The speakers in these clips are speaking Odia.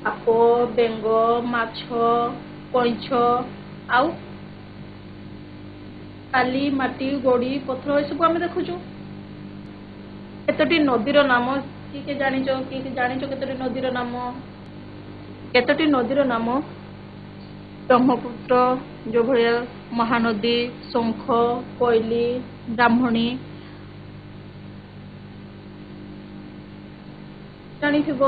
ସାପ ବେଙ୍ଗ ମାଛ କଇଁଛ ଆଉ କାଲି ମାଟି ଗୋଡ଼ି ପଥର ଏସବୁ ଆମେ ଦେଖୁଛୁ। କେତୋଟି ନଦୀର ନାମ କିଏ ଜାଣିଛ କେତୋଟି ନଦୀର ନାମ? କେତୋଟି ନଦୀର ନାମ? ବ୍ରହ୍ମପୁତ୍ର ଯୋଉ ଭଳିଆ ମହାନଦୀ, ଶଙ୍ଖ, କୋଇଲି, ବ୍ରାହ୍ମଣୀ ଜାଣିଥିବ।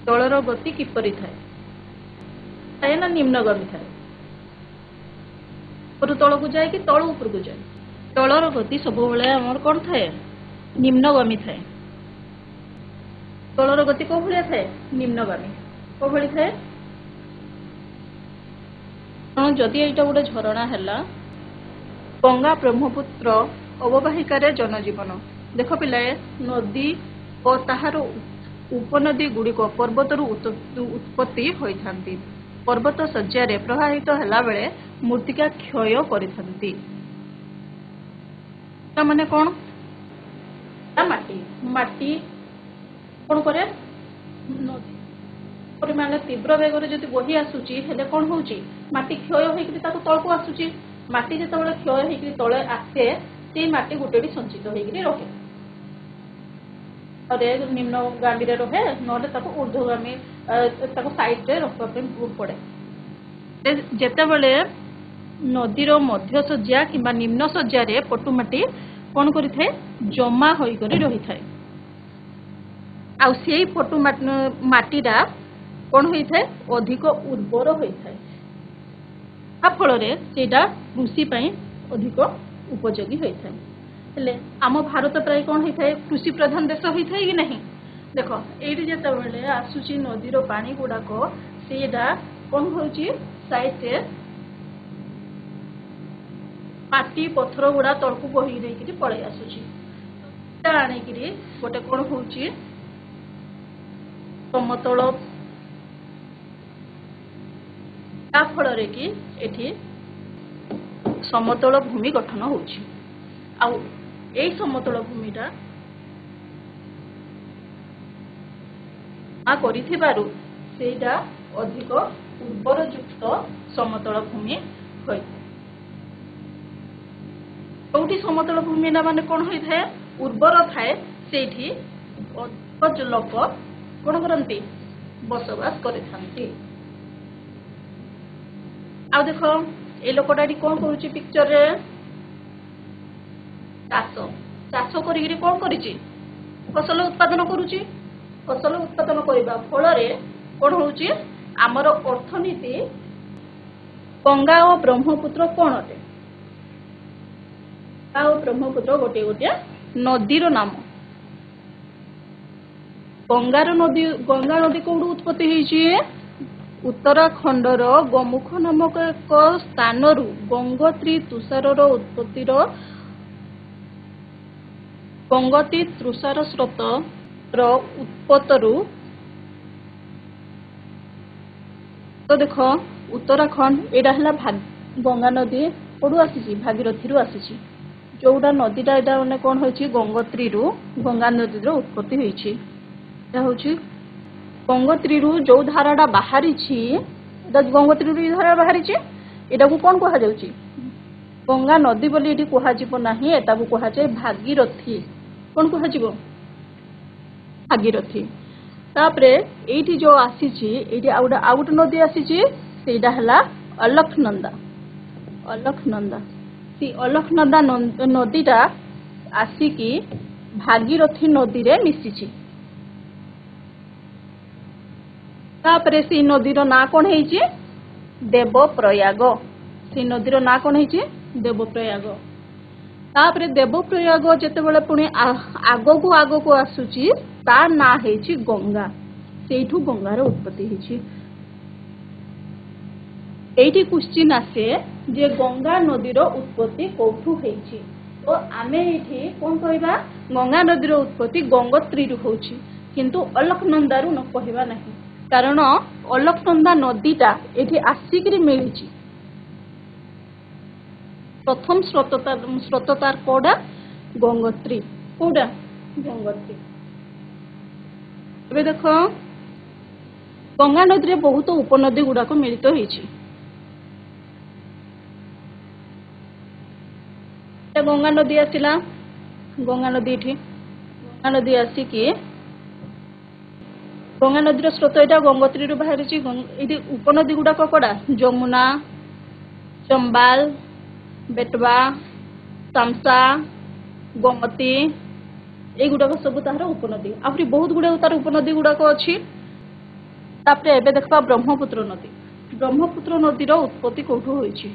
ଜଳର ଗତି କିପରି ଥାଏ ନା ନିମ୍ନଗାମୀ ଥାଏ? ଉପରୁ ତଳକୁ ଯାଏ କି ତଳୁ ଉପରକୁ ଯାଏ? ଜଳର ଗତି ସବୁବେଳେ ଆମର କ'ଣ ଥାଏ? ନିମ୍ନଗାମୀ ଥାଏ। ଜଳର ଗତି କୋଉ ଭଳିଆ ଥାଏ? ନିମ୍ନଗାମୀ। କୋଉ ଭଳି ଥାଏ? ଯଦି ଏଇଟା ଗୋଟେ ଝରଣା ହେଲା, ଗଙ୍ଗା ବ୍ରହ୍ମପୁତ୍ର ଅବବାହିକାରେ ଜନଜୀବନ। ଦେଖ ପିଲାଏ, ନଦୀ ଓ ତାହାର ଉପନଦୀ ଗୁଡ଼ିକ ପର୍ବତରୁ ଉତ୍ପତ୍ତି ହୋଇଥାନ୍ତି। ପର୍ବତ ଶଯ୍ୟାରେ ପ୍ରବାହିତ ହେଲା ବେଳେ ମୃତ୍ତିକା କ୍ଷୟ କରିଥାନ୍ତି। ମାନେ କ'ଣ? ମାଟି କ'ଣ କରେ? ନଦୀ ପରିମାଣ ତୀବ୍ର ବେଗରେ ଯଦି ବହି ଆସୁଛି ହେଲେ କ'ଣ ହେଉଛି? ମାଟି କ୍ଷୟ ହେଇକରି ତାକୁ ତଳକୁ ଆସୁଛି। ମାଟି ଯେତେବେଳେ କ୍ଷୟ ହେଇକରି ତଳେ ଆସେ, ସେଇ ମାଟି ଗୋଟେଠି ସଞ୍ଚିତ ହେଇକରି ରହେ। ନିମ୍ନଗାମୀରେ ରହେ, ନହେଲେ ତାକୁ ଊର୍ଦ୍ଧ୍ୱଗାମୀ ତାକୁ ସାଇଡ୍ରେ ରଖିବା ପାଇଁ ପଡ଼େ। ଯେତେବେଳେ ନଦୀର ମଧ୍ୟ ଶଯ୍ୟା କିମ୍ବା ନିମ୍ନ ଶଯ୍ୟାରେ ପଟୁମାଟି କ'ଣ କରିଥାଏ? ଜମା ହୋଇକରି ରହିଥାଏ। ଆଉ ସେଇ ପଟୁ ମାଟିଟା କ'ଣ ହୋଇଥାଏ? ଅଧିକ ଉର୍ବର ହୋଇଥାଏ। ତା ଫଳରେ ସେଇଟା କୃଷି ପାଇଁ ଅଧିକ ଉପଯୋଗୀ ହୋଇଥାଏ। ହେଲେ ଆମ ଭାରତ ପ୍ରାୟ କ'ଣ ହେଇଥାଏ? କୃଷି ପ୍ରଧାନ ଦେଶ ହୋଇଥାଏ କି ନାହିଁ? ଦେଖ, ଏଇଠି ଯେତେବେଳେ ଆସୁଛି ନଦୀର ପାଣି ଗୁଡ଼ାକ, ସେଇଟା କ'ଣ ହେଉଛି? ସାଇଡ୍ରେ ମାଟି ପଥର ଗୁଡ଼ା ତଳକୁ ବହି ଦେଇକିରି ପଳେଇ ଆସୁଛି। ଆଣିକିରି ଗୋଟେ କ'ଣ ହେଉଛି? ସମତଳ। ତା ଫଳରେ କି ଏଠି ସମତଳ ଭୂମି ଗଠନ ହେଉଛି। ଆଉ ଏଇ ସମତଳ ଭୂମିଟା କରିଥିବାରୁ ସେଇଟା ଅଧିକ ଉର୍ବରଯୁକ୍ତ ସମତଳ ଭୂମି ହୋଇଥାଏ। ଯୋଉଠି ସମତଳ ଭୂମିଟା ମାନେ କ'ଣ ହୋଇଥାଏ? ଉର୍ବର ଥାଏ, ସେଇଠି ଅଧିକ ଲୋକ କ'ଣ କରନ୍ତି? ବସବାସ କରିଥାନ୍ତି। ଆଉ ଦେଖ, ଏଇ ଲୋକଟା ଏଠି କ'ଣ କରୁଛି? ପିକ୍ଚରରେ ଚାଷ କରିକିରି କ'ଣ କରିଛି? ଫସଲ ଉତ୍ପାଦନ କରୁଛି। ଫସଲ ଉତ୍ପାଦନ କରିବା ଫଳରେ କ'ଣ ହେଉଛି? ଆମର ଅର୍ଥନୀତି। ଗଙ୍ଗା ଓ ବ୍ରହ୍ମପୁତ୍ର କ'ଣ ଅଟେ? ଗଙ୍ଗା ଓ ବ୍ରହ୍ମପୁତ୍ର ଗୋଟିଏ ଗୋଟିଏ ନଦୀର ନାମ। ଗଙ୍ଗା ନଦୀ କୋଉଠୁ ଉତ୍ପତ୍ତି ହେଇଛି? ଉତ୍ତରାଖଣ୍ଡର ଗୋମୁଖ ନାମକ ଏକ ସ୍ଥାନରୁ ଗଙ୍ଗୋତ୍ରୀ ତୁଷାର ସ୍ରୋତର ଉତ୍ପତ୍ତରୁ। ତ ଦେଖ, ଉତ୍ତରାଖଣ୍ଡ ଏଇଟା ହେଲା ଗଙ୍ଗା ନଦୀ କୋଉଠୁ ଆସିଛି? ଭାଗୀରଥୀରୁ ଆସିଛି। ଯୋଉଟା ନଦୀଟା ଏଇଟା ମାନେ କ'ଣ ହୋଇଛି? ଗଙ୍ଗୋତ୍ରୀରୁ, ଗଙ୍ଗା ନଦୀର ଉତ୍ପତ୍ତି ହୋଇଛି। ଏଇଟା ହେଉଛି ଗଙ୍ଗୋତ୍ରୀରୁ ଯୋଉ ଧାରାଟା ବାହାରିଛି, ଏଇଟା ଗଙ୍ଗୋତ୍ରୀରୁ ଏଇ ଧାରା ବାହାରିଛି। ଏଇଟାକୁ କ'ଣ କୁହାଯାଉଛି? ଗଙ୍ଗା ନଦୀ ବୋଲି ଏଠି କୁହାଯିବ ନାହିଁ, ଏଟାକୁ କୁହାଯାଏ ଭାଗୀରଥୀ। କ'ଣ କୁହାଯିବ? ଭାଗୀରଥୀ। ତାପରେ ଏଇଠି ଯୋଉ ଆସିଛି, ଏଇଠି ଆଉ ଗୋଟେ ନଦୀ ଆସିଛି, ସେଇଟା ହେଲା ଅଲଖନନ୍ଦା। ସେ ଅଲଖନନ୍ଦା ନଦୀଟା ଆସିକି ଭାଗୀରଥୀ ନଦୀରେ ମିଶିଛି। ତାପରେ ସେଇ ନଦୀର ନାଁ କ'ଣ ହେଇଛି? ଦେବପ୍ରୟାଗ। ସେଇ ନଦୀର ନାଁ କ'ଣ ହେଇଛି? ଦେବପ୍ରୟାଗ। ତାପରେ ଦେବପ୍ରୟାଗ ଯେତେବେଳେ ପୁଣି ଆଗକୁ ଆସୁଛି, ତା ନାଁ ହେଇଛି ଗଙ୍ଗା। ସେଇଠୁ ଗଙ୍ଗାର ଉତ୍ପତ୍ତି ହେଇଛି। এইটি কোশ্চিন আসে যে গঙ্গা নদীর উৎপত্তি কোঠু হয়েছি। তো আমি এইটি কোন কইবা? গঙ্গা নদীর উৎপত্তি গঙ্গোত্রীরু হচ্ছে, কিন্তু অলকনন্দারু ন কহিবা ନାହିଁ, কারণ অলকনন্দা নদীটা এটি আসিকি মিলিছি। প্রথম স্রোততার কোডা গঙ্গোত্রী। কোডা? গঙ্গোত্রী। ଏବେ ଦେଖ ଗଙ୍ଗା ନଦୀରେ ବହୁତ ଉପନଦୀ ଗୁଡାକ ମିଳିତ ହେଇଛି। ଗଙ୍ଗା ନଦୀ ଆସିଲା, ଗଙ୍ଗା ନଦୀ ଏଠି ଗଙ୍ଗା ନଦୀ ଆସିକି ଗଙ୍ଗା ନଦୀର ସ୍ରୋତ ଏଇଟା ଗଙ୍ଗୋତ୍ରୀରୁ ବାହାରିଛି। ଏଇଠି ଉପନଦୀ ଗୁଡାକ କଡା ଯମୁନା, ଚମ୍ବାଲ, ବେଟବା, ତାମସା, ଗୋମତୀ, এইগুড়াক সবু তাহার উপনদী। আহরি বহুত গুড়াক তার উপনদী গুড়াক অছি। তারপরে এবে দেখবা ব্রহ্মপুত্র নদী। ব্রহ্মপুত্র নদীর উৎপত্তি কোঠু হয়েছে?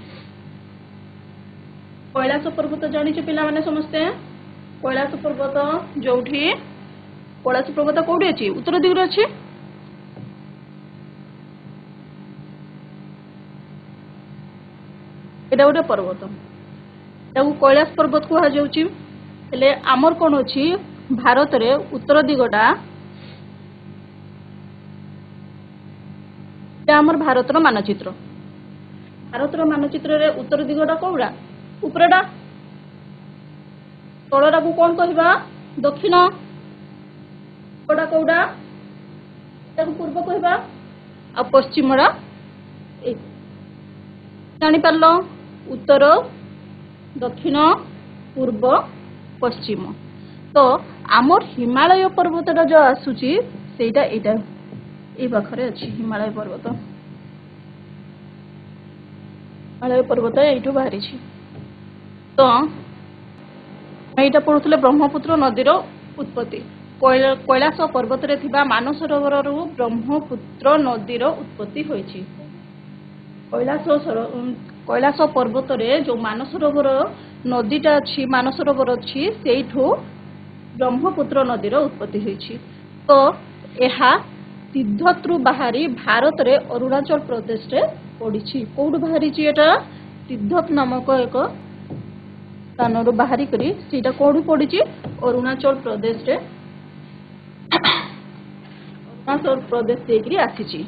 কৈলাস পর্বত জানিছ পিলা মানে সমস্তে? কৈলাস পর্বত যোউঠি কৈলাস পর্বত কোউঠি আছে? উত্তর দিগরে আছে। এটা গোটে পর্বত, তাকে কৈলাস পর্বত কুহা যাଉଛି। ହେଲେ ଆମର କ'ଣ ଅଛି ଭାରତରେ ଉତ୍ତର ଦିଗଟା, এটা ଆମର ଭାରତର ମାନଚିତ୍ର। ଭାରତର ମାନଚିତ୍ରରେ ଉତ୍ତର ଦିଗଟା କୋଉଟା? ଉପରଟା। ତଳଟାକୁ କ'ଣ କହିବା? ଦକ୍ଷିଣ। କୋଉଟା କୋଉଟା? ତାକୁ ପୂର୍ବ କହିବା। ଆଉ ପଶ୍ଚିମଟା ଜାଣିପାରିଲ? ଉତ୍ତର, ଦକ୍ଷିଣ, ପୂର୍ବ, ପଶ୍ଚିମ। ତ ଆମର ହିମାଳୟ ପର୍ବତଟା ଯୋଉ ଆସୁଛି ସେଇଟା ଏଇଟା এই পাখরে ଅଛି ହିମାଳୟ ପର୍ବତ। ହିମାଳୟ ପର୍ବତ ଏଇଠୁ ବାହାରିଛି। ତ ଏଇଟା ପଢୁଥିଲେ ବ୍ରହ୍ମପୁତ୍ର ନଦୀର ଉତ୍ପତ୍ତି। କୈଳାସ ପର୍ବତରେ ଥିବା ମାନସରୋବରରୁ ବ୍ରହ୍ମପୁତ୍ର ନଦୀର ଉତ୍ପତ୍ତି ହୋଇଛି। କୈଳାସ ପର୍ବତରେ ଯୋଉ ମାନସରୋବର ନଦୀଟା ଅଛି, ମାନସରୋବର ଅଛି, ସେଇଠୁ ବ୍ରହ୍ମପୁତ୍ର ନଦୀର ଉତ୍ପତ୍ତି ହୋଇଛି। ତ ଏହା ତିବ୍ବତରୁ ବାହାରି ଭାରତରେ ଅରୁଣାଚଳ ପ୍ରଦେଶରେ ପଡିଛି। କୋଉଠୁ ବାହାରିଛି ଏଟା? ତିବ୍ବତ ନାମକ ଏକ ସ୍ଥାନରୁ ବାହାରି କରି ସେଇଟା କୋଉଠୁ ପଡିଛି? ଅରୁଣାଚଳ ପ୍ରଦେଶରେ। ଅରୁଣାଚଳ ପ୍ରଦେଶ ଦେଇକିରି ଆସିଛି।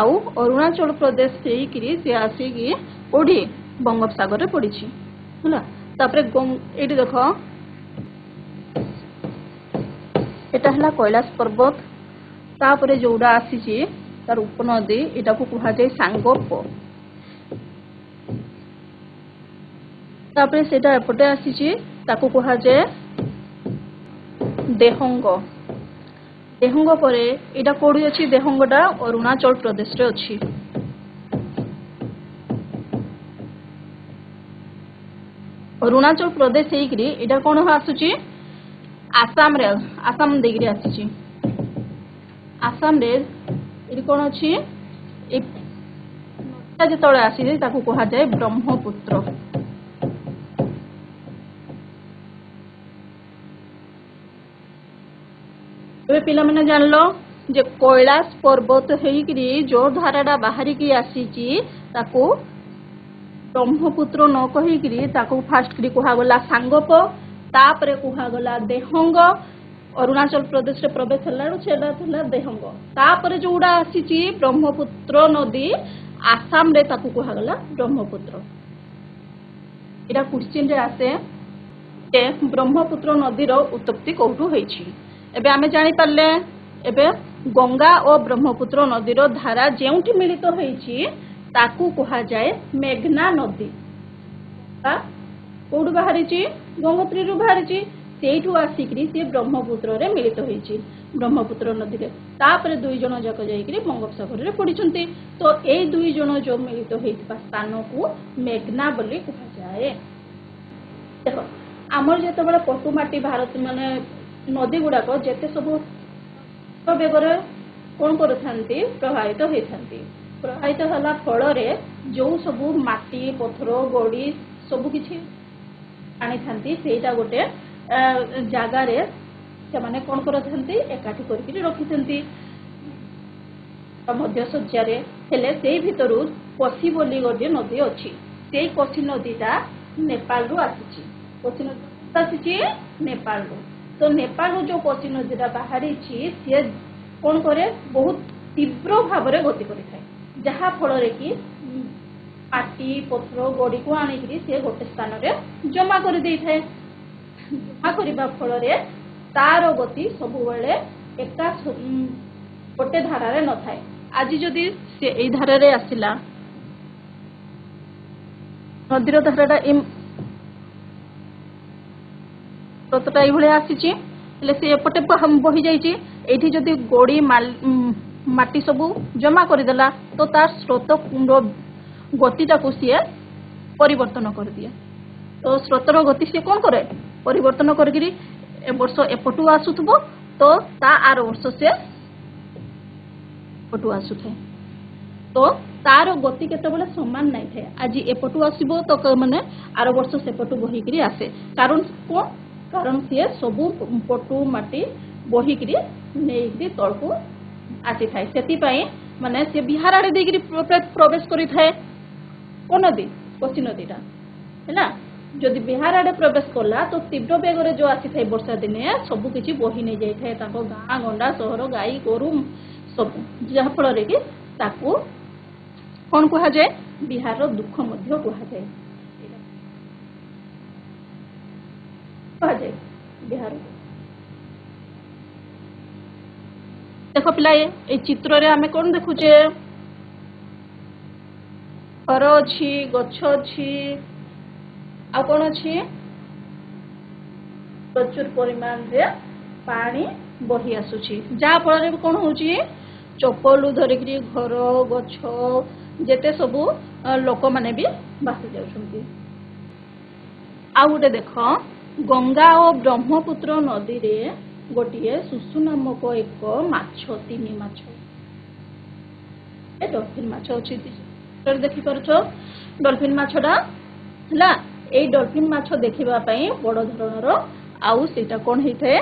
ଆଉ ଅରୁଣାଚଳ ପ୍ରଦେଶ ହେଇକିରି ସେ ଆସିକି କୋଉଠି? ବଙ୍ଗୋପସାଗରରେ ପଡିଛି ହେଲା। ତାପରେ ଏଇଠି ଦେଖ, এটা ହେଲା কৈଳାସ ପର୍ବତ। ତାପରେ ଯୋଉଟା ଆସିଛି ତାର ଉପନଦୀ, ଏଟାକୁ କୁହାଯାଏ ସାଙ୍ଗୋପ। ତାପରେ ସେଟା ଏପଟେ ଆସିଛି, ତାକୁ କୁହାଯାଏ ଦେହଙ୍ଗ। ଦେହଙ୍ଗ ପରେ ଏଇଟା କୋଉଠି ଅଛି? ଦେହଙ୍ଗଟା ଅରୁଣାଚଳ ପ୍ରଦେଶରେ ଅଛି। ଅରୁଣାଚଳ ପ୍ରଦେଶ ହେଇକିରି ଏଇଟା କ'ଣ ଆସୁଛି? ଆସାମରେ, ଆସାମ ଦେଇକିରି ଆସିଛି। ଆସାମରେ ଏଠି କ'ଣ ଅଛି? ନଦୀଟା ଯେତେବେଳେ ଆସିଛି ତାକୁ କୁହାଯାଏ ବ୍ରହ୍ମପୁତ୍ର। ଏବେ ପିଲାମାନେ ଜାଣିଲ ଯେ କୈଳାସ ପର୍ବତ ହେଇକିରି ଯୋଉ ଧାରାଟା ବାହାରିକି ଆସିଛି ତାକୁ ବ୍ରହ୍ମପୁତ୍ର ନ କହିକିରି ତାକୁ ଫାଷ୍ଟ କରି କୁହାଗଲା ସାଙ୍ଗୋପ, ତାପରେ କୁହାଗଲା ଦେହଙ୍ଗ। ଅରୁଣାଚଳ ପ୍ରଦେଶରେ ପ୍ରବେଶ ହେଲାରୁ ସେଟା ଥିଲା ଦେହଙ୍ଗ। ତାପରେ ଯୋଉଟା ଆସିଛି ବ୍ରହ୍ମପୁତ୍ର ନଦୀ, ଆସାମରେ ତାକୁ କୁହାଗଲା ବ୍ରହ୍ମପୁତ୍ର। ଏଇଟା କ୍ୱେଶ୍ଚିନରେ ଆସେ ଯେ ବ୍ରହ୍ମପୁତ୍ର ନଦୀର ଉତ୍ପତ୍ତି କୋଉଠୁ ହେଇଛି। ଏବେ ଆମେ ଜାଣିପାରିଲେ, ଏବେ ଗଙ୍ଗା ଓ ବ୍ରହ୍ମପୁତ୍ର ନଦୀର ଧାରା ଯେଉଁଠି ମିଳିତ ହେଇଛି ତାକୁ କୁହାଯାଏ ମେଘନା ନଦୀ। କୋଉଠୁ ବାହାରିଛି? ଗଙ୍ଗୋତ୍ରୀରୁ ବାହାରିଛି। ସେଇଠୁ ଆସିକିରି ସେ ବ୍ରହ୍ମପୁତ୍ରରେ ମିଳିତ ହେଇଛି, ବ୍ରହ୍ମପୁତ୍ର ନଦୀରେ। ତାପରେ ଦୁଇ ଜଣ ଯାକ ଯାଇକିରି ବଙ୍ଗୋପସାଗରରେ ପଡିଛନ୍ତି। ତ ଏଇ ଦୁଇ ଜଣ ଯୋଉ ମିଳିତ ହେଇଥିବା ସ୍ଥାନକୁ ମେଘନା ବୋଲି କୁହାଯାଏ। ଦେଖ, ଆମର ଯେତେବେଳେ ପଟୁମାଟି ଭାରତ ମାନେ ନଦୀ ଗୁଡାକ ଯେତେ ସବୁ ବେଗରେ କ'ଣ କରୁଥାନ୍ତି? ପ୍ରବାହିତ ହେଇଥାନ୍ତି। ପ୍ରବାହିତ ହେଲା ଫଳରେ ଯୋଉ ସବୁ ମାଟି, ପଥର, ଗୋଡି ସବୁ କିଛି ଆଣିଥାନ୍ତି, ସେଇଟା ଗୋଟେ ଜାଗାରେ ସେମାନେ କ'ଣ କରିଥାନ୍ତି? ଏକାଠି କରିକି ରଖିଥାନ୍ତି ମଧ୍ୟ ଶଯ୍ୟାରେ। ହେଲେ ସେଇ ଭିତରୁ କୋଶି ବୋଲି ଗୋଟିଏ ନଦୀ ଅଛି। ସେଇ କୋଶି ନଦୀଟା ନେପାଳରୁ ଆସିଛି। କୋଶି ନଦୀ ଆସିଛି ନେପାଳରୁ। ତ ନେପାଳରୁ ଯୋଉ କୋଶି ନଦୀଟା ବାହାରିଛି ସିଏ କ'ଣ କରେ? ବହୁତ ତୀବ୍ର ଭାବରେ ଗତି କରିଥାଏ, ଯାହା ଫଳରେ କି ମାଟି, ପଥର, ଗୋଡିକୁ ଆଣିକିରି ସେ ଗୋଟେ ସ୍ଥାନରେ ଜମା କରିଦେଇଥାଏ। ଜମା କରିବା ଫଳରେ ତାର ଗତି ସବୁବେଳେ गोटे धारा न थाए आज जदि से एई धारा आसला नदीर धाराटा स्रोतटा ये आसी से एपटे बही जाइए जदि गोड़ी माटी सब जमा करदेला तो तार स्रोत कुंड गतिटा को सी परिवर्तन कर दिए तो स्रोतर गति सी कौन करे परिवर्तन करी वर्ष एपटू आसुथबो तो ता आर वर्ष से एपटू आसुथे तो तार गति केतेबेले समान नहीं थे आज एपटू आसीबो तो माने आर वर्ष सेपटू बहिकरी आसे कारण को कारण सी सबू पटू माटी बहिकरी नहीं तलको आसी थाए सेति पई माने से बिहार आड़े देकरी प्रवेश करी थाए को नदी कोची नदीटा है जदि बिहार आड़े प्रवेश कला तो तीव्र बेगर जो आसी थाए वर्षा दिने सबू किछि बही नहीं जाई थाए ताको गाँ गंडा सहर गाई गोरु सब जहा फल रे कि ताको कौन कहा जाए बिहार रो दुख मध्य कहा जाए बिहार देख पिला ये चित्र रे आमे कौन देखुचे घर अच्छी गछ अच्छी आ कौन अच्छी प्रचुर परिमाण रे पानी बही आसुची जहा फल कौन होची चपलू धरिकी घर गछ जेते सबू लोक माने भी बासी जाउछंती आ गोटे देख गंगा और ब्रह्मपुत्र नदी रे गोटे सुसु नामक एक माछ तीन माछ ए डॉल्फिन माछ अछि देखि परछ डॉल्फिन माछडा हला ए डॉल्फिन माछ देखिबा पई बड़ धरणर आउ सेटा कोन हेइथे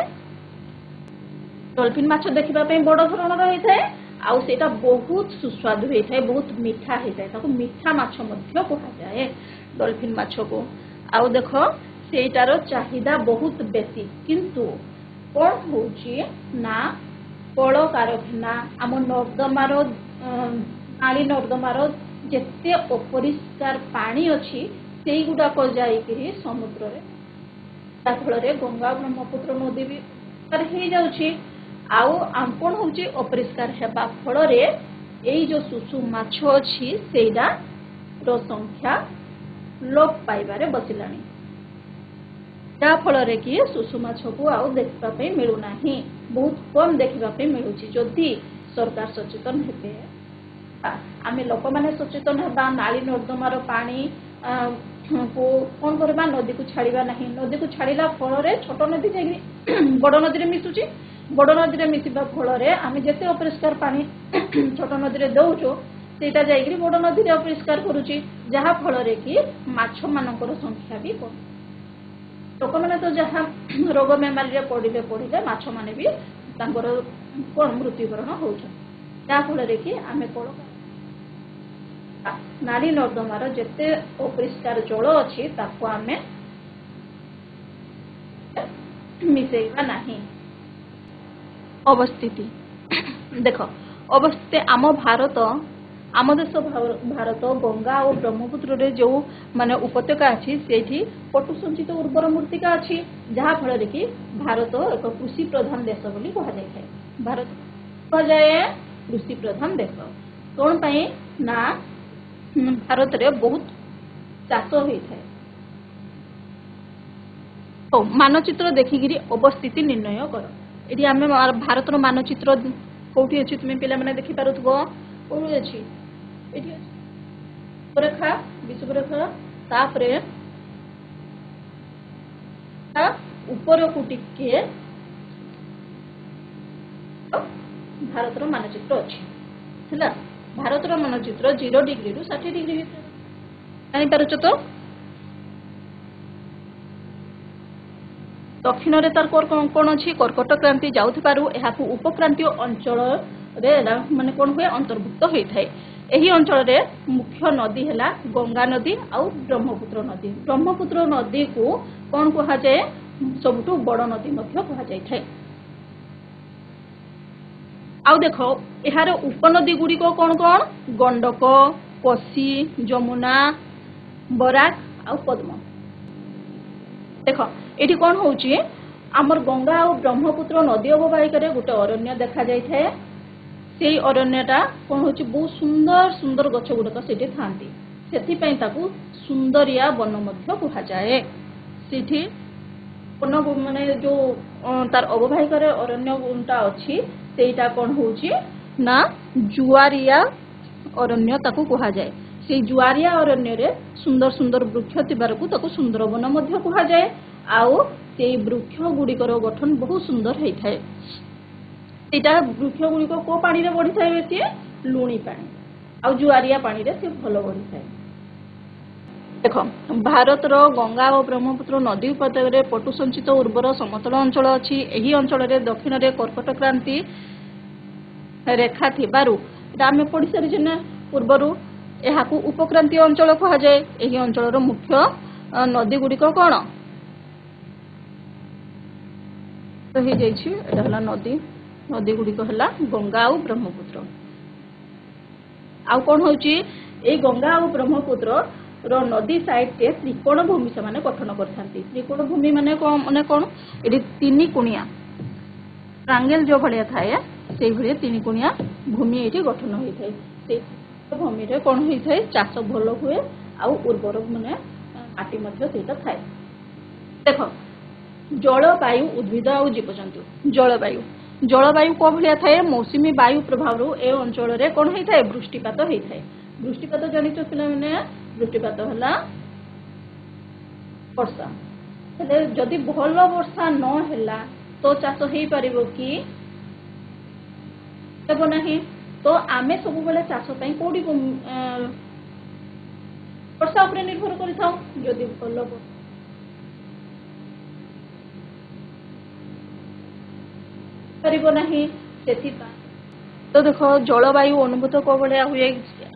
डॉल्फिन माछ देखिबा पई बड़ धरणर हेइथे आउ सेटा बहुत सुस्वादु हेइथे बहुत मीठा हेइथे ताको मीठा माछ मध्य कहा जाए डॉल्फिन माछ को आउ देखो सेटार चाहिदा बहुत बेसी किंतु कौन होची ना कल कारखाना आम नर्दमार नाली नर्दमार जेते अपरिष्कार पानी अच्छी से गुड़ाक जाइकरी समुद्र फल गंगा ब्रह्मपुत्र नदी भी हो जाउची आउ कौन होची अपरिष्कार हेबा फल रे जो सुसु माछ अच्छी सेटा रो संख्या लोप पाइबारे बसिलानी जहा फल कि सुसु माछ को आउ देखा मिलूना बहुत कम देखा मिलूची जदि सरकार सचेतन हेबे आमे लोक माने सचेतन हेबा नाली नर्दमार पानी को कौन करबा नदी को छाड़िबा नहीं नदी को छाड़िला फल रे छोट नदी जाई बड़ नदी रे मिसुची बड़ नदी रे मिसिबा फल रे आमे जेते अपरिष्कार पानी छोट नदी रे दउचो सेटा जाई बड़ नदी रे अपरिष्कार करूची जहा फल रे कि माछ मानकर संख्या भी कम लोक मैंने तो जहाँ रोग बेमारी पड़े पड़े माछ मैंने भी कौन मृत्युवरण होफल कि आम कौन नाली नर्दमार जेते अपरिष्कार जल अच्छी आम मिसेइबा नहीं अवस्थिति देख अवस्थित आम भारत आम देश भारत गंगा और ब्रह्मपुत्र रे जो माने उपत्यका अच्छी से पटु संचित उर्वर मृत्तिका अच्छी जहा फल कि भारत एक कृषि प्रधान देश बोली कहा जाए भारत कहा जाए कृषि प्रधान देश कौन पाई ना भारत रे बहुत चाष होता है तो मानचित्र देखिकी अवस्थिति निर्णय कर ये आम भारत मानचित्र कौटी अच्छी तुम्हें पिला मैंने देखी पारुथबो कौन अच्छी रेखा विषुवरेखा तापरे ऊपर को टिके भारत मानचित्र अच्छी है भारत मानचित्र 0 डिग्री रु 60 डिग्री जानी पारुछ तो दक्षिण रे तार कौन अच्छी कर्कट क्रांति जाउथपारु एहाकु उपक्रांतीय अंचल रे माने कौन हुए अंतर्भुक्त होता है यही अंचल रे मुख्य नदी है गंगा नदी और ब्रह्मपुत्र नदी को कौन कहा जाए सबुठु बड़ नदी मध्य कहा जाए आउ देख यार उपनदी गुड़िक कौन कौन गंडक कोसी जमुना बराक आउ पद्म देख ये कौन होमर गंगा और ब्रह्मपुत्र नदी अववाहिक गोटे अरण्य देखा जाए ସେଇ ଅରଣ୍ୟଟା କ'ଣ ହେଉଛି ବହୁତ ସୁନ୍ଦର ସୁନ୍ଦର ଗଛ ଗୁଡ଼ିକ ସେଠି ଥାନ୍ତି। ସେଥିପାଇଁ ତାକୁ ସୁନ୍ଦରିଆ ବନ ମଧ୍ୟ କୁହାଯାଏ। ସେଠି ବନ ମାନେ ଯେଉଁ ତାର ଅବବାହିକାରେ ଅରଣ୍ୟଟା ଅଛି ସେଇଟା କ'ଣ ହେଉଛି ନା ଜୁଆରିଆ ଅରଣ୍ୟ ତାକୁ କୁହାଯାଏ। ସେଇ ଜୁଆରିଆ ଅରଣ୍ୟରେ ସୁନ୍ଦର ସୁନ୍ଦର ବୃକ୍ଷ ଥିବାରୁ ତାକୁ ସୁନ୍ଦରବନ ମଧ୍ୟ କୁହାଯାଏ। ଆଉ ସେଇ ବୃକ୍ଷ ଗୁଡ଼ିକର ଗଠନ ବହୁତ ସୁନ୍ଦର ହେଇଥାଏ। ସେଇଟା ବୃକ୍ଷ ଗୁଡ଼ିକ କେଉଁ ପାଣିରେ ବଢ଼ିଥାଏ ବେଶୀ? ଲୁଣି ପାଣି ଆଉ ଜୁଆରିଆ ପାଣିରେ ସେ ଭଲ ବଢ଼ିଥାଏ। ଦେଖ ଭାରତର ଗଙ୍ଗା ଓ ବ୍ରହ୍ମପୁତ୍ର ନଦୀ ଉପତ୍ୟକାରେ ପଟୁ ସଞ୍ଚିତ ଉର୍ବର ସମତଳ ଅଞ୍ଚଳ ଅଛି। ଏହି ଅଞ୍ଚଳରେ ଦକ୍ଷିଣରେ କର୍କଟ କ୍ରାନ୍ତି ରେଖା ଥିବାରୁ ଏଇଟା ଆମେ ପଢ଼ି ସାରିଛେ ନା ପୂର୍ବରୁ, ଏହାକୁ ଉପକ୍ରାନ୍ତି ଅଞ୍ଚଳ କୁହାଯାଏ। ଏହି ଅଞ୍ଚଳର ମୁଖ୍ୟ ନଦୀ ଗୁଡ଼ିକ କ'ଣ ହେଇଯାଇଛି? ଏଇଟା ହେଲା ନଦୀ ଗୁଡ଼ିକ ହେଲା ଗଙ୍ଗା ଆଉ ବ୍ରହ୍ମପୁତ୍ର। ଆଉ କ'ଣ ହେଉଛି ଏଇ ଗଙ୍ଗା ଆଉ ବ୍ରହ୍ମପୁତ୍ର ନଦୀ ସାଇଡ୍ରେ ତ୍ରିକୋଣ ଭୂମି ସେମାନେ ଗଠନ କରିଥାନ୍ତି। ତ୍ରିକୋଣ ଭୂମି ମାନେ କ'ଣ? ଏଠି ତିନି କୋଣିଆ ଟ୍ରାଙ୍ଗେଲ ଯେଉଁ ଭଳିଆ ଥାଏ ସେଇଭଳିଆ ତିନି କୋଣିଆ ଭୂମି ଏଇଠି ଗଠନ ହୋଇଥାଏ। ସେଇ ଭୂମିରେ କ'ଣ ହେଇଥାଏ? ଚାଷ ଭଲ ହୁଏ ଆଉ ଉର୍ବର ମାନେ ମାଟି ମଧ୍ୟ ସେଇଟା ଥାଏ। ଦେଖ ଜଳବାୟୁ ଉଦ୍ଭିଦ ଆଉ ଜୀବଜନ୍ତୁ। ଜଳବାୟୁ କୋଉ ଭଳିଆ ଥାଏ? ମୌସୁମୀ ବାୟୁ ପ୍ରଭାବରୁ ଏ ଅଞ୍ଚଳରେ କ'ଣ ହେଇଥାଏ? ବୃଷ୍ଟିପାତ ହେଇଥାଏ। ବୃଷ୍ଟିପାତ ଜାଣିଛ ପିଲାମାନେ? ବୃଷ୍ଟିପାତ ହେଲା ବର୍ଷା। ହେଲେ ଯଦି ଭଲ ବର୍ଷା ନ ହେଲା ତ ଚାଷ ହେଇପାରିବ କି? ହେବ ନାହିଁ। ତ ଆମେ ସବୁବେଳେ ଚାଷ ପାଇଁ କୋଉଠି ବର୍ଷା ଉପରେ ନିର୍ଭର କରିଥାଉ। ଯଦି ଭଲ ପାରିବ ନାହିଁ ସେଥିପାଇଁ ତ ଦେଖ ଜଳବାୟୁ ଅନୁଭୂତ କୋଉ ଭଳିଆ ହୁଏ?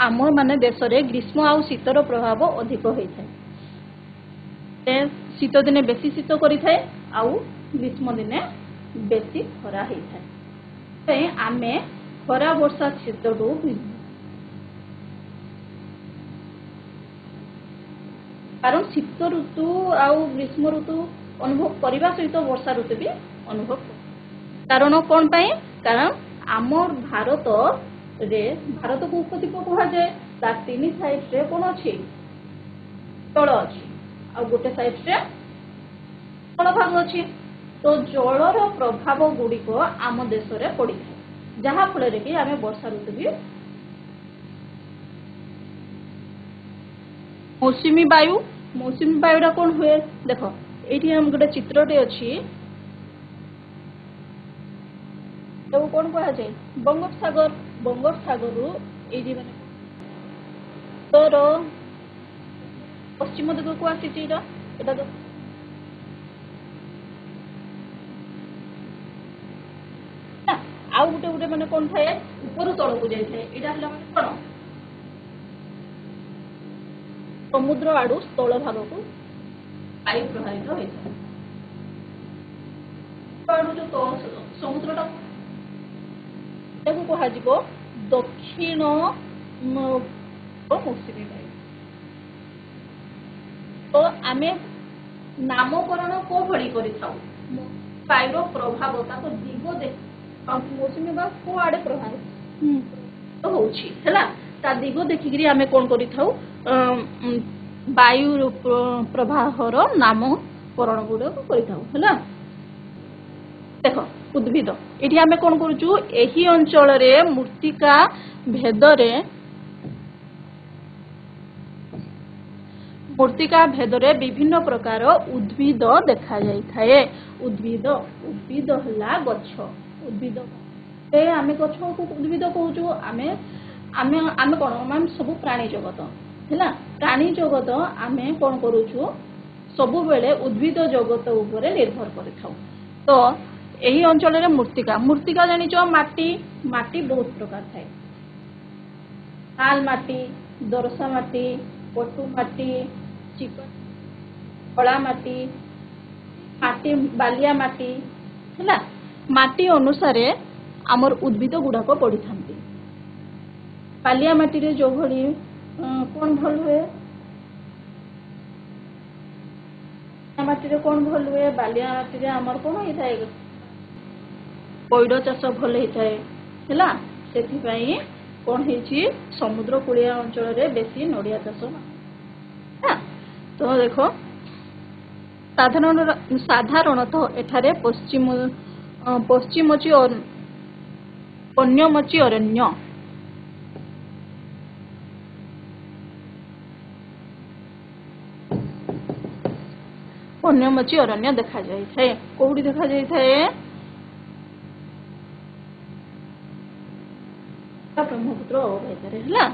ଆମ ମାନେ ଦେଶରେ ଗ୍ରୀଷ୍ମ ଆଉ ଶୀତର ପ୍ରଭାବ ଅଧିକ ହୋଇଥାଏ। ଶୀତ ଦିନେ ବେଶୀ ଶୀତ କରିଥାଏ ଆଉ ଗ୍ରୀଷ୍ମ ଦିନେ ବେଶୀ ଖରା ହେଇଥାଏ। ସେଥିପାଇଁ ଆମେ ଖରା ବର୍ଷା ଶୀତରୁ କାରଣ ଶୀତ ଋତୁ ଆଉ ଗ୍ରୀଷ୍ମ ଋତୁ ଅନୁଭବ କରିବା ସହିତ ବର୍ଷା ଋତୁ ବି ଅନୁଭବ କରୁ। କାରଣ କ'ଣ ପାଇଁ? କାରଣ ଆମ ଭାରତକୁ ଉପଦ୍ୱୀପ କୁହାଯାଏ। ତା ତିନି ସାଇଡ୍ରେ କ'ଣ ଅଛି? ଜଳ ଅଛି ଆଉ ଗୋଟେ ସାଇଡ୍ରେ ସ୍ଥଳଭାଗ ଅଛି। ତ ଜଳର ପ୍ରଭାବ ଗୁଡ଼ିକ ଆମ ଦେଶରେ ପଡ଼ିଥାଏ, ଯାହା ଫଳରେ କି ଆମେ ବର୍ଷା ଋତୁ ବି ମୌସୁମୀ ବାୟୁଟା କ'ଣ ହୁଏ? ଦେଖ ଏଇଠି ଆମ ଗୋଟେ ଚିତ୍ରଟେ ଅଛି। ତାକୁ କ'ଣ କୁହାଯାଏ? ବଙ୍ଗୋପସାଗରରୁ ଏଇଠି ମାନେ ତୋର ପଶ୍ଚିମ ଦିଗକୁ ଆସିଛି। ଏଇଟା ଆଉ ଗୋଟେ ମାନେ କ'ଣ ଥାଏ? ଉପରୁ ତଳକୁ ଯାଇଥାଏ। ଏଇଟା ହେଲା ମାନେ କ'ଣ? ସମୁଦ୍ର ଆଡୁ ସ୍ଥଳ ଭାଗକୁ ବାୟୁ ପ୍ରବାହିତ ହୋଇଥାଏ। ସମୁଦ୍ରଟା ତାକୁ କୁହାଯିବ ଦକ୍ଷିଣ ମୌସୁମୀ ବାୟୁ। ତ ଆମେ ନାମକରଣ କୋଉ ଭଳି କରିଥାଉ? ବାୟୁର ପ୍ରଭାବ ତାକୁ ଦିଗ ଦେଖ ମୌସୁମୀ ବାୟୁ କୋଉ ଆଡେ ପ୍ରଭାବିତ ହଉଛି ହେଲା, ତା ଦିଗ ଦେଖିକିରି ଆମେ କ'ଣ କରିଥାଉ? ବାୟୁ ପ୍ରବାହର ନାମକରଣ ଗୁଡାକ କରିଥାଉ ହେଲା। ଦେଖ ଉଦ୍ଭିଦ, ଏଠି ଆମେ କ'ଣ କରୁଛୁ? ଏହି ଅଞ୍ଚଳରେ ମୃତ୍ତିକା ଭେଦରେ ବିଭିନ୍ନ ପ୍ରକାର ଉଦ୍ଭିଦ ଦେଖାଯାଇଥାଏ। ଉଦ୍ଭିଦ ହେଲା ଗଛ। ଉଦ୍ଭିଦ ଆମେ ଗଛକୁ ଉଦ୍ଭିଦ କହୁଛୁ। ଆମେ କ'ଣ? ଆମେ ସବୁ ପ୍ରାଣୀ ଜଗତ ହେଲା। ପ୍ରାଣୀ ଜଗତ ଆମେ କ'ଣ କରୁଛୁ? ସବୁବେଳେ ଉଦ୍ଭିଦ ଜଗତ ଉପରେ ନିର୍ଭର କରିଥାଉ। ତ ଏହି ଅଞ୍ଚଳରେ ମୃତ୍ତିକା ଜାଣିଛ? ମାଟି ବହୁତ ପ୍ରକାର ଥାଏ। ଲାଲ ମାଟି, ଦୋରସା ମାଟି, ପଟୁ ମାଟି, ଚିକଣ କଳା ମାଟି, ବାଲିଆ ମାଟି ହେଲା। ମାଟି ଅନୁସାରେ ଆମର ଉଦ୍ଭିଦ ଗୁଡାକ ପଡିଥାନ୍ତି। ବାଲିଆ ମାଟିରେ ଯୋଉଭଳି କ'ଣ ଭଲ ହୁଏ? ମାଟିରେ କ'ଣ ଭଲ ହୁଏ? ବାଲିଆ ମାଟିରେ ଆମର କ'ଣ ହେଇଥାଏ? ପଇଡ଼ ଚାଷ ଭଲ ହେଇଥାଏ ହେଲା। ସେଥିପାଇଁ କ'ଣ ହେଇଛି ସମୁଦ୍ର କୂଳିଆ ଅଞ୍ଚଳରେ ବେଶୀ ନଡ଼ିଆ ଚାଷ ନା। ତ ଦେଖ ସାଧାରଣତଃ ଏଠାରେ ପଣ୍ୟମଚୀ ଅରଣ୍ୟ ଦେଖାଯାଇଥାଏ। କୋଉଠି ଦେଖାଯାଇଥାଏ? ବ୍ରହ୍ମପୁତ୍ର ଅବବାହିକାରେ ହେଲା।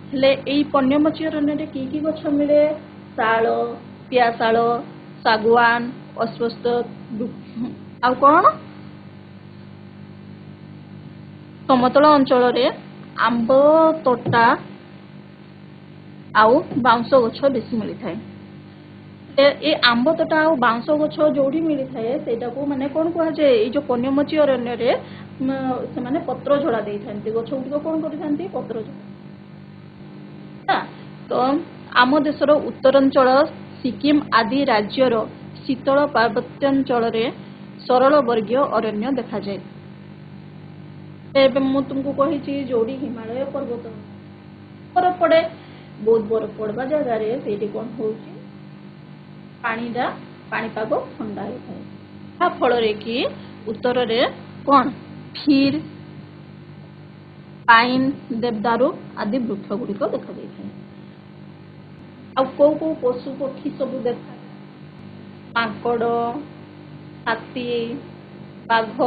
ହେଲେ ଏଇ ପଣ୍ୟମଚୀ ଅରଣ୍ୟରେ କି ଗଛ ମିଳେ? ଶାଳ, ପିଆଶାଳ, ଶାଗୁଆନ, ଅଶ୍ୱତ୍ଥ, ଆଉ କ'ଣ? ସମତଳ ଅଞ୍ଚଳରେ ଆମ୍ବ ତୋଟା ଆଉ ବାଉଁଶ ଗଛ ବେଶୀ ମିଳିଥାଏ। ଏ ଆମ୍ବ ତୋଟା ଆଉ ବାଉଁଶ ଗଛ ଯୋଉଠି ମିଳିଥାଏ ସେଇଟାକୁ ମାନେ କ'ଣ କୁହାଯାଏ? ଏଇ ଯୋଉ ପଣ୍ୟମଚୀ ଅରଣ୍ୟରେ ସେମାନେ ପତ୍ର ଝଡ଼ା ଦେଇଥାନ୍ତି। ଗଛ ଗୁଡ଼ିକ କ'ଣ କରିଥାନ୍ତି? ପତ୍ର ଝଡ଼ା। ତ ଆମ ଦେଶର ଉତ୍ତରାଞ୍ଚଳ ସିକିମ ଆଦି ରାଜ୍ୟର ଶୀତଳ ପାର୍ବତ୍ୟାଞ୍ଚଳରେ ସରଳ ବର୍ଗୀୟ ଅରଣ୍ୟ ଦେଖାଯାଏ। ଏବେ ମୁଁ ତୁମକୁ କହିଛି ଯୋଉଠି ହିମାଳୟ ପର୍ବତ ବରଫ ପଡ଼େ, ବହୁତ ବରଫ ପଡ଼ବା ଜାଗାରେ ସେଇଠି କ'ଣ ହେଉଛି? ପାଣିପାଗ ଥଣ୍ଡା ହେଇଥାଏ। ଯାହା ଫଳରେ କି ଉତ୍ତରରେ କ'ଣ? ଫିର, ପାଇନ, ଦେବଦାରୁ ଆଦି ବୃକ୍ଷ ଗୁଡ଼ିକ ଦେଖାଯାଇଥାଏ। ଆଉ କୋଉ ପଶୁ ପକ୍ଷୀ ସବୁ ଦେଖା? ମାଙ୍କଡ଼, ହାତୀ, ବାଘ,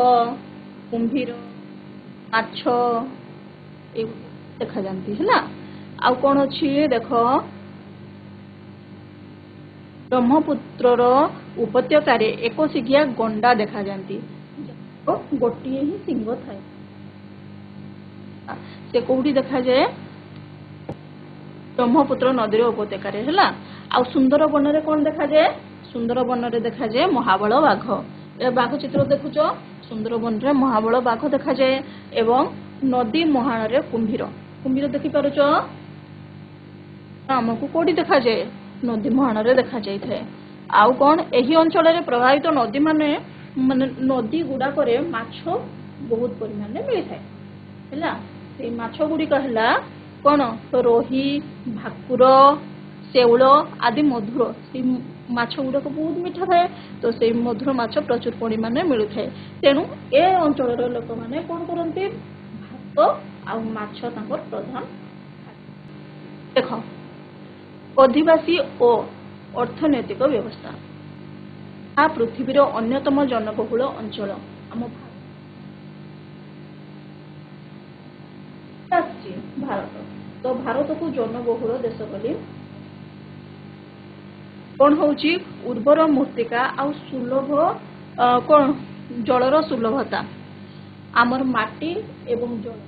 କୁମ୍ଭୀର, ମାଛ ଏଗୁଡିକ ଦେଖାଯାନ୍ତି ହେଲା। ଆଉ କ'ଣ ଅଛି ଦେଖ? ବ୍ରହ୍ମପୁତ୍ରର ଉପତ୍ୟକାରେ ଏକଶିଙ୍ଗିଆ ଗଣ୍ଡା ଦେଖାଯାନ୍ତି। ଗୋଟିଏ ହିଁ ଶିଙ୍ଗ ଥାଏ। ସେ କୋଉଠି ଦେଖାଯାଏ? ବ୍ରହ୍ମପୁତ୍ର ନଦୀର ଉପତ୍ୟକାରେ ହେଲା। ଆଉ ସୁନ୍ଦରବନରେ କ'ଣ ଦେଖାଯାଏ? ସୁନ୍ଦରବନରେ ଦେଖାଯାଏ ମହାବଳ ବାଘ। ଏ ବାଘ ଚିତ୍ର ଦେଖୁଛ? ସୁନ୍ଦରବନରେ ମହାବଳ ବାଘ ଦେଖାଯାଏ ଏବଂ ନଦୀ ମୁହାଣରେ କୁମ୍ଭୀର ଦେଖିପାରୁଛ? ଆମକୁ କୋଉଠି ଦେଖାଯାଏ? ନଦୀ ମୁହାଣରେ ଦେଖାଯାଇଥାଏ। ଆଉ କ'ଣ? ଏହି ଅଞ୍ଚଳରେ ପ୍ରବାହିତ ନଦୀ ଗୁଡ଼ାକରେ ମାଛ ବହୁତ ପରିମାଣରେ ମିଳିଥାଏ ହେଲା। ସେଇ ମାଛ ଗୁଡ଼ିକ ହେଲା କ'ଣ? ରୋହି, ଭାକୁର, ଶେଉଳ ଆଦି ମଧୁର। ସେଇ ମାଛ ଗୁଡ଼ାକ ବହୁତ ମିଠା ଥାଏ। ତ ସେଇ ମଧୁର ମାଛ ପ୍ରଚୁର ପରିମାଣରେ ମିଳୁଥାଏ। ତେଣୁ ଏ ଅଞ୍ଚଳର ଲୋକମାନେ କ'ଣ କରନ୍ତି? ଭାତ ଆଉ ମାଛ ତାଙ୍କର ପ୍ରଧାନ। ଦେଖ ଅଧିବାସୀ ଓ ଅର୍ଥନୈତିକ ବ୍ୟବସ୍ଥା। ଏହା ପୃଥିବୀର ଅନ୍ୟତମ ଜନବହୁଳ ଅଞ୍ଚଳ। ଆମ ଭାରତ। ତ ଭାରତକୁ ଜନବହୁଳ ଦେଶ ବୋଲି କ'ଣ ହେଉଛି? ଉର୍ବର ମୃତ୍ତିକା ଆଉ ସୁଲଭ କ'ଣ? ଜଳର ସୁଲଭତା। ଆମର ମାଟି ଏବଂ ଜଳ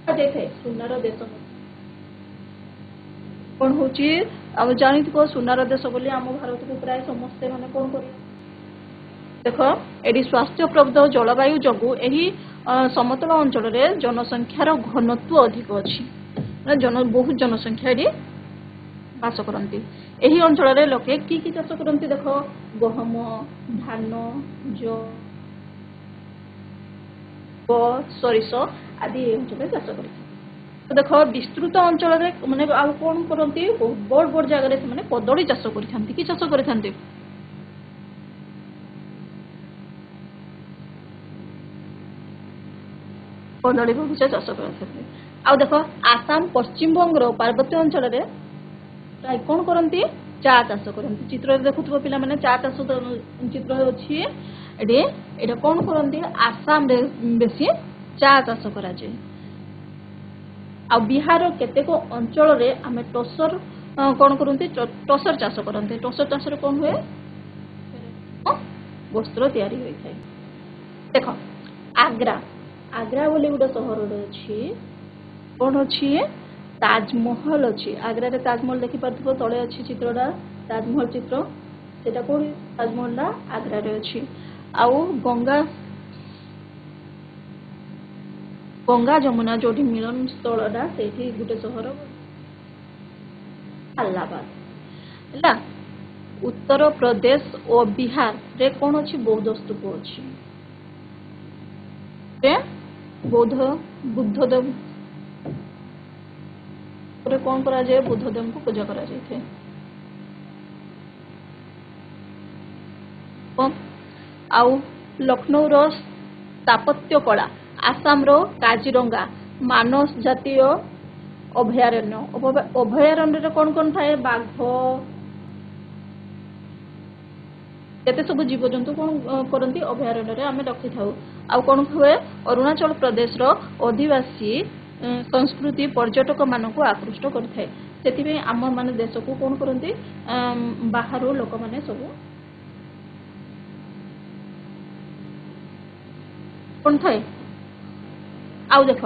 ଯାଇଥାଏ। ସୁନାର ଦେଶ କ'ଣ ହେଉଛି? ଆମେ ଜାଣିଥିବ ସୁନାର ଦେଶ ବୋଲି ଆମ ଭାରତକୁ ପ୍ରାୟ ସମସ୍ତେ ମାନେ କ'ଣ କରିବେ? ଦେଖ ଏଠି ସ୍ୱାସ୍ଥ୍ୟପ୍ରଦ ଜଳବାୟୁ ଯୋଗୁଁ ଏହି ସମତଳ ଅଞ୍ଚଳରେ ଜନସଂଖ୍ୟାର ଘନତ୍ୱ ଅଧିକ ଅଛି। ବହୁତ ଜନସଂଖ୍ୟା ଏଠି ବାସ କରନ୍ତି। ଏହି ଅଞ୍ଚଳରେ ଲୋକେ କି ଚାଷ କରନ୍ତି? ଦେଖ ଗହମ, ଧାନ, ସୋରିଷ ଆଦି ଏହି ଅଞ୍ଚଳରେ ଚାଷ କରିଥାନ୍ତି। ଦେଖ ବିସ୍ତୃତ ଅଞ୍ଚଳରେ ମାନେ ଆଉ କ'ଣ କରନ୍ତି? ବଡ଼ ବଡ଼ ଜାଗାରେ ସେମାନେ କଦଳୀ ଚାଷ କରିଥାନ୍ତି। କି ଚାଷ କରିଥାନ୍ତି? କଦଳୀ ବଗିଚା ଚାଷ କରିଥାନ୍ତି। ଆଉ ଦେଖ ଆସାମ, ପଶ୍ଚିମବଙ୍ଗର ପାର୍ବତ୍ୟ ଅଞ୍ଚଳରେ ପ୍ରାୟ କ'ଣ କରନ୍ତି? ଚା ଚାଷ କରନ୍ତି। ଚିତ୍ରରେ ଦେଖୁଥିବ ପିଲାମାନେ ଚା ଚାଷ ଚିତ୍ର ଅଛି ଏଠି। ଏଇଟା କ'ଣ କରନ୍ତି? ଆସାମରେ ବେଶୀ ଚା ଚାଷ କରାଯାଏ। ଆଉ ବିହାର କେତେକ ଅଞ୍ଚଳରେ ଆମେ ଟସର କ'ଣ କରନ୍ତି? ଟସର ଚାଷ କରନ୍ତି। ଟସର ଚାଷରେ କ'ଣ ହୁଏ? ବସ୍ତ୍ର ତିଆରି ହୋଇଥାଏ। ଦେଖ ଆଗ୍ରା ବୋଲି ଗୋଟେ ସହରରେ ଅଛି। କ'ଣ ଅଛି? ତାଜମହଲ ଅଛି। ଆଗ୍ରାରେ ତାଜମହଲ ଦେଖିପାରୁଥିବ। ତଳେ ଅଛି ଚିତ୍ରଟା ତାଜମହଲ ଚିତ୍ର। ସେଟା କୋଉଠି? ତାଜମହଲଟା ଆଗ୍ରାରେ ଅଛି। ଆଉ ଗଙ୍ଗା ଯମୁନା ଯୋଉଠି ମିଳନ ସ୍ଥଳଟା ସେଇଠି ଗୋଟେ ସହର ଆହ୍ଲାବାଦ ହେଲା। ଉତ୍ତରପ୍ରଦେଶ ଓ ବିହାରରେ କ'ଣ ଅଛି? ବୌଦ୍ଧ ସ୍ତୂପ ଅଛି। बौद्ध बुद्धदेव कौन करा जाए बुद्धदेव को पूजा करा जाए। आउ लखनऊ रो स्थापत्य कला आसाम रो काजीरंगा मानस जातीय अभयारण्य अभयारण्य कौन कौन थाए बाघ केते सब जीवजंतु कौन करती अभयारण्य आम रखी था। आउ कौन हुए अरुणाचल प्रदेश रो आदिवासी संस्कृति पर्यटक मानक आकृष्ट करथाए से आम मान देश को कौन करती बाहर लोक मैंने सब कौन थाए। आउ देख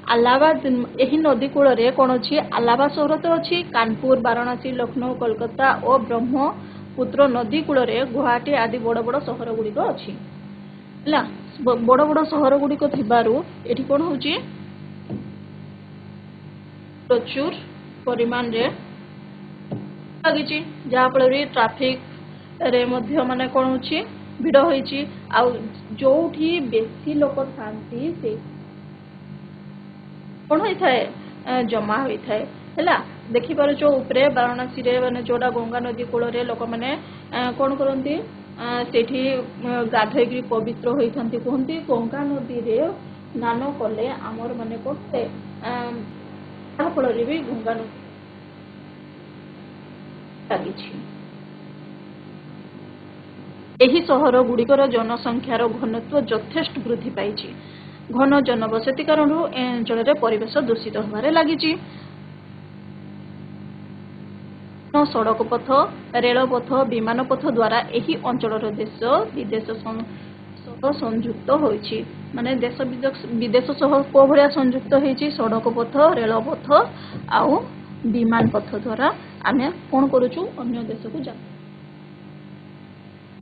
अलाहाबाद यही नदी कूल कौन अच्छी अलाहाबाद सहर तो अच्छी कानपुर वाराणसी लखनऊ कोलकाता और ब्रह्मपुत्र नदी कूल गुवाहाटी आदि बड़ बड़ सहर गुड़िक अच्छी बड़ बड़ सहर गुड़िक थी कौन हो प्रचुर परिमाण रे लगी जहाँफल ट्राफिक रे मध्य माने कौन होची भिड़ होईची आउ जोठी बेसी लोक थांती से कौन होता है जमा होता है हैला देखि पारुचो उपरे वाराणसी रे माने जोड़ा गंगा नदी कूल रे लोक माने कौन करंती सेठी गाधोई पवित्र होइथंती कहंती गंगा नदी रे स्नान कले आमर माने कोते फल भी गंगा नदी लगी। एही सहर गुड़िकर जनसंख्यार घनत्व यथेष्ट वृद्धि पाई घन जनबसती कारण अंचल परिवेश दूषित होबार लगी। सड़क पथ रेलपथ विमान पथ द्वारा यही अंचल देश विदेश संयुक्त होइछि माने देश विदेश सह को भलिया संयुक्त होइछि सड़क पथ रेलपथ आउ विमान पथ द्वारा आमे कोन करूछु अन्य देश को जा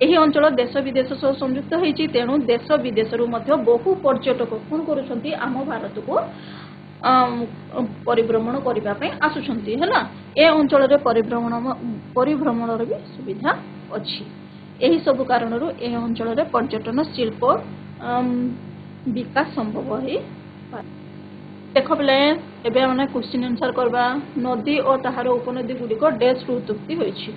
यही अंचल देश विदेश सह संयुक्त होइछि तेणु देश विदेश रु मध्य बहु पर्यटक कोन करूछंती आम भारत को परिभ्रमण करबा पई आसुछंती हैला ए अंचल रे परिभ्रमण रे भी सुविधा अछि। यही सब कारण ए अंचल रे पर्यटन शिल्प विकास संभव है। देख बोले एबे माने क्वेश्चन आंसर करबा नदी और ताहार उपनदी गुडी को डैश रु उत्पत्ति होइछि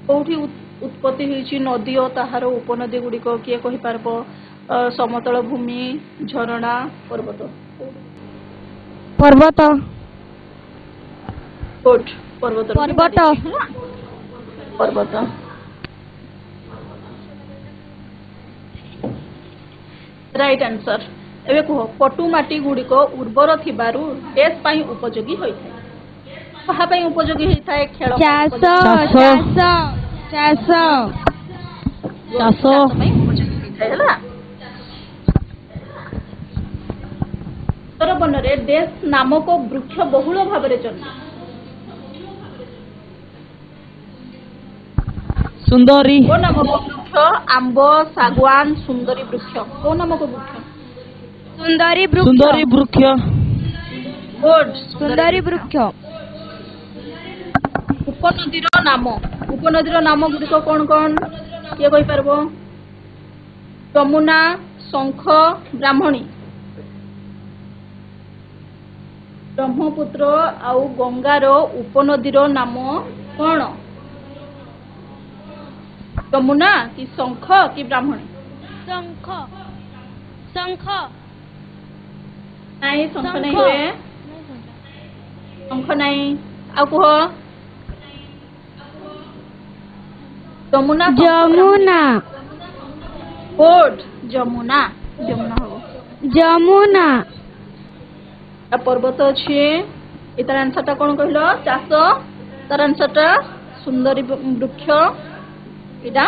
कोठी उत्पत्ति होइछि नदी और ताहार उपनदी गुडी को किए कहि पारबो समतल भूमि झरणा पर्वत पर्वत कोट पर्वत पर्वत पर्वत राइट आंसर। एबे कह पटु माटी गुड़िक उर्वर थिबारु देश पई उपयोगी होइथाय कहा पई उपयोगी होइथाय खेल चाष पई उपयोगी होइथाय हला। उत्तर वन रे देश नामक वृक्ष बहुल भाव रे जन्मे सुंदरी को नामक वृक्ष आंब सागवान सुंदरी वृक्ष को नामक वृक्ष सुंदरी वृक्ष गुड सुंदरी वृक्ष। उपनदीर नाम गुड़िक कौन कौन किए कहि पारबो यमुना शंख ब्राह्मणी ब्रह्मपुत्र आउ गंगार उपनदीर नाम कौन यमुना कि शंख कि ब्राह्मणी शंख शंख नहीं शंख नहीं हुए शंख नहीं आउ कह यमुना जमुना गुड जमुना जमुना हो जमुना पर्वत अच्छे इतार आंसर टा कौन कहल चाष तार आंसर टा सुंदरी वृक्ष इटा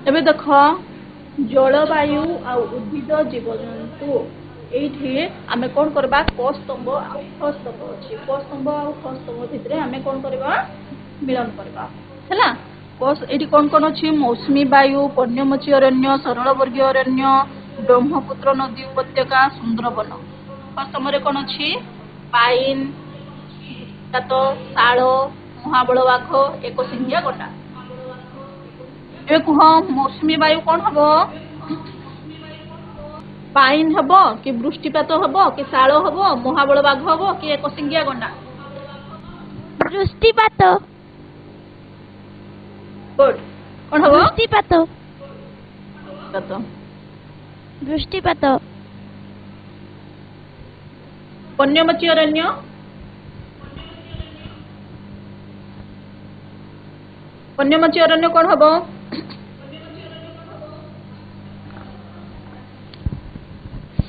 एबे देख जलवायु आ उद्भिद जीवजंतु ये आम कौन करबा क स्तंभ आ ख स्तंभ अच्छी क स्तंभ आ ख स्तंभ भितर आम कौन करबा मिलन करबा हैला। ये कौन कौन अच्छी मौसुमी वायु पर्णमोची अरण्य सरलवर्गीय अरण्य ब्रह्मपुत्र नदी उपत्यका सुंदरवन ख स्तंभ रे कौन अच्छी पाइन तो शाल महाबल बाघ एक सिंगिया गंडा ए कुह मौसुमी वायु कौन हम पाइन हम कि वृष्टिपात हम कि शाल हम महाबल बाघ हम कि एक सिंगिया गंडा वृष्टिपात गुड कौन हम वृष्टिपात वृष्टिपात वन्यमची अरण्य वन्यमची अरण्य कौन हम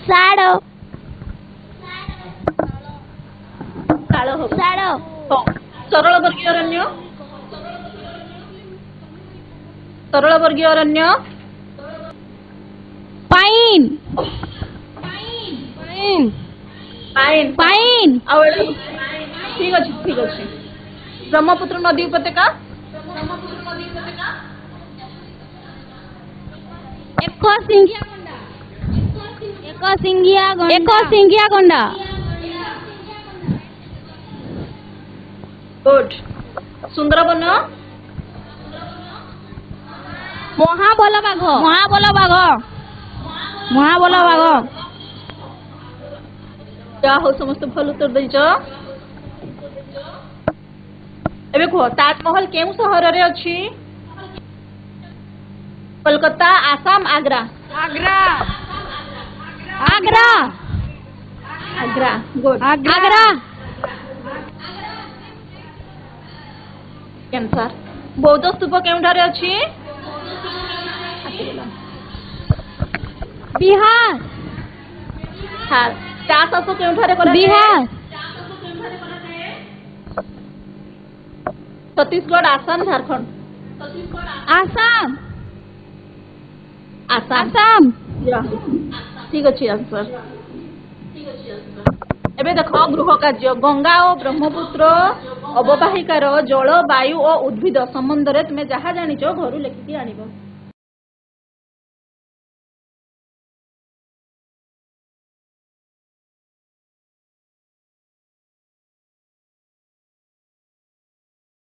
शाल शाल हम शाल सरल वर्गीय अरण्य सरल वर्गीय अरण्य पाइन पाइन पाइन ठीक अच्छे ठीक अच्छे ब्रह्मपुत्र नदी उपत्यका एक सिंगिया गंडा गुड सुंदरबन महाबल बाघ क्या हो समस्त भल उत्तर देच एबे कह ताजमहल केउ सहर रे अछि कोलकाता आसाम आग्रा आग्रा आग्रा आग्रा गुड आग्रा कैंसर बौद्ध स्तूप केउठारे अछि बिहार हां चाष चाष केउठारे करा बिहार छत्तीसगढ़ आसाम झारखंड आसाम आसाम ठीक अच्छे आंसर एबे देख गृह कार्य गंगा और ब्रह्मपुत्र अववाहिकार जल वायु और उद्भिद संबंध में तुम जहाँ जानिच घर लिखिकी आनिब